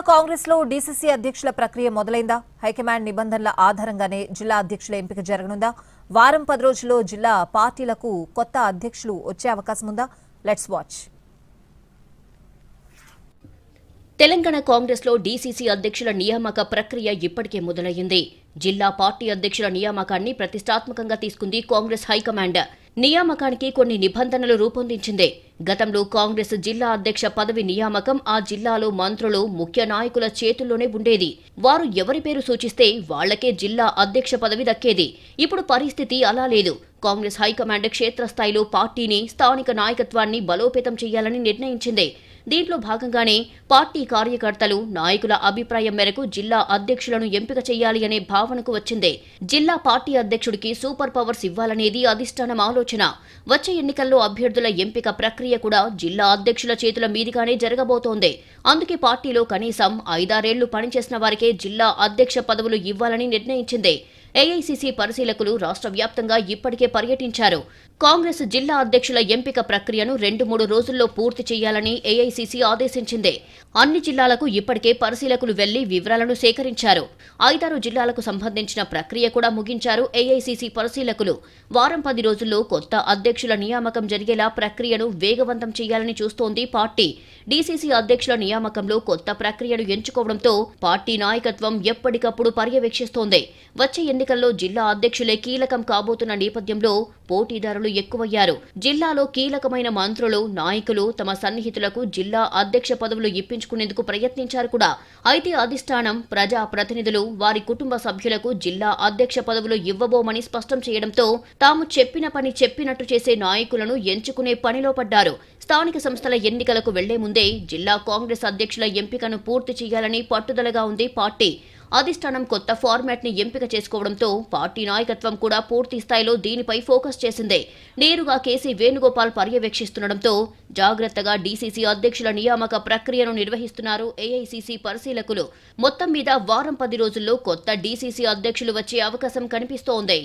కాంగ్రెస్ లో డీసీసీ అధ్యక్షుల ప్రక్రియ మొదలైందా? హైకమాండ్ నిబంధనల ఆధారంగానే జిల్లా అధ్యక్షుల ఎంపిక జరగనుందా? వారం 10 రోజుల్లో జిల్లా పార్టీలకు కొత్త అధ్యక్షులు వచ్చే అవకాశం ఉందా? Let's watch. తెలంగాణ కాంగ్రెస్ లో డీసీసీ అధ్యక్షుల నియామక ప్రక్రియ ఇప్పటికే మొదలయ్యింది. జిల్లా పార్టీ అధ్యక్షుల నియామకాన్ని ప్రతిష్టాత్మకంగా తీసుకుంది కాంగ్రెస్ హైకమాండ్. నియామకానికి కొన్ని నిబంధనలు రూపొందించింది. గతంలో కాంగ్రెస్ జిల్లా అధ్యక్ష పదవి నియామకం ఆ జిల్లాలో మంత్రులు, ముఖ్య నాయకుల చేతుల్లోనే ఉండేది. వారు ఎవరి పేరు సూచిస్తే వాళ్లకే జిల్లా అధ్యక్ష పదవి దక్కేది. ఇప్పుడు పరిస్థితి అలా లేదు. కాంగ్రెస్ హైకమాండ్ క్షేత్రస్థాయిలో పార్టీని, స్థానిక నాయకత్వాన్ని బలోపేతం చేయాలని నిర్ణయించింది. దీంట్లో భాగంగానే పార్టీ కార్యకర్తలు, నాయకుల అభిప్రాయం మేరకు జిల్లా అధ్యక్షులను ఎంపిక చేయాలి అనే భావనకు వచ్చింది. జిల్లా పార్టీ అధ్యక్షుడికి సూపర్ పవర్స్ ఇవ్వాలనేది అధిష్టానం ఆలోచన. వచ్చే ఎన్నికల్లో అభ్యర్థుల ఎంపిక ప్రక్రియ కూడా జిల్లా అధ్యక్షుల చేతుల మీదుగానే జరగబోతోంది. అందుకే పార్టీలో కనీసం 5-6 ఏళ్లు పనిచేసిన వారికే జిల్లా అధ్యక్ష పదవులు ఇవ్వాలని నిర్ణయించింది. ఏఐసీసీ పరిశీలకులు రాష్ట్ర వ్యాప్తంగా ఇప్పటికే పర్యటించారు. కాంగ్రెస్ జిల్లా అధ్యక్షుల ఎంపిక ప్రక్రియను 2-3 రోజుల్లో పూర్తి చేయాలని ఏఐసీసీ ఆదేశించింది. అన్ని జిల్లాలకు ఇప్పటికే పరిశీలకులు వెళ్లి వివరాలను సేకరించారు. 5-6 జిల్లాలకు సంబంధించిన ప్రక్రియ కూడా ముగించారు ఏఐసీసీ పరిశీలకులు. వారం 10 రోజుల్లో కొత్త అధ్యక్షుల నియామకం జరిగేలా ప్రక్రియను వేగవంతం చేయాలని చూస్తోంది పార్టీ. డీసీసీ అధ్యక్షుల నియామకంలో కొత్త ప్రక్రియను ఎంచుకోవడంతో పార్టీ నాయకత్వం ఎప్పటికప్పుడు పర్యవేక్షిస్తోంది. వచ్చే ఎన్నికల్లో జిల్లా అధ్యక్షులే కీలకం కాబోతున్న నేపథ్యంలో పోటీదారులు ఎక్కువయ్యారు. జిల్లాలో కీలకమైన మంత్రులు, నాయకులు తమ సన్నిహితులకు జిల్లా అధ్యక్ష పదవులు ఇప్పించుకునేందుకు ప్రయత్నించారు కూడా. అయితే అధిష్టానం, ప్రజా ప్రతినిధులు వారి కుటుంబ సభ్యులకు జిల్లా అధ్యక్ష పదవులు ఇవ్వబోమని స్పష్టం చేయడంతో తాము చెప్పిన పని చెప్పినట్టు చేసే నాయకులను ఎంచుకునే పనిలో పడ్డారు. స్థానిక సంస్థల ఎన్నికలకు వెళ్లే ముందే జిల్లా కాంగ్రెస్ అధ్యక్షుల ఎంపికను పూర్తి చేయాలని పట్టుదలగా ఉంది పార్టీ. అధిష్టానం కొత్త ఫార్మాట్ ని ఎంపిక చేసుకోవడంతో పార్టీ నాయకత్వం కూడా పూర్తి స్థాయిలో దీనిపై ఫోకస్ చేసింది. నేరుగా కేసీ వేణుగోపాల్ పర్యవేక్షిస్తుండటంతో జాగ్రత్తగా డీసీసీ అధ్యక్షుల నియామక ప్రక్రియను నిర్వహిస్తున్నారు ఏఐసీసీ పరిశీలకులు. మొత్తం మీద వారం 10 రోజుల్లో కొత్త డీసీసీ అధ్యక్షులు వచ్చే అవకాశం కనిపిస్తోంది.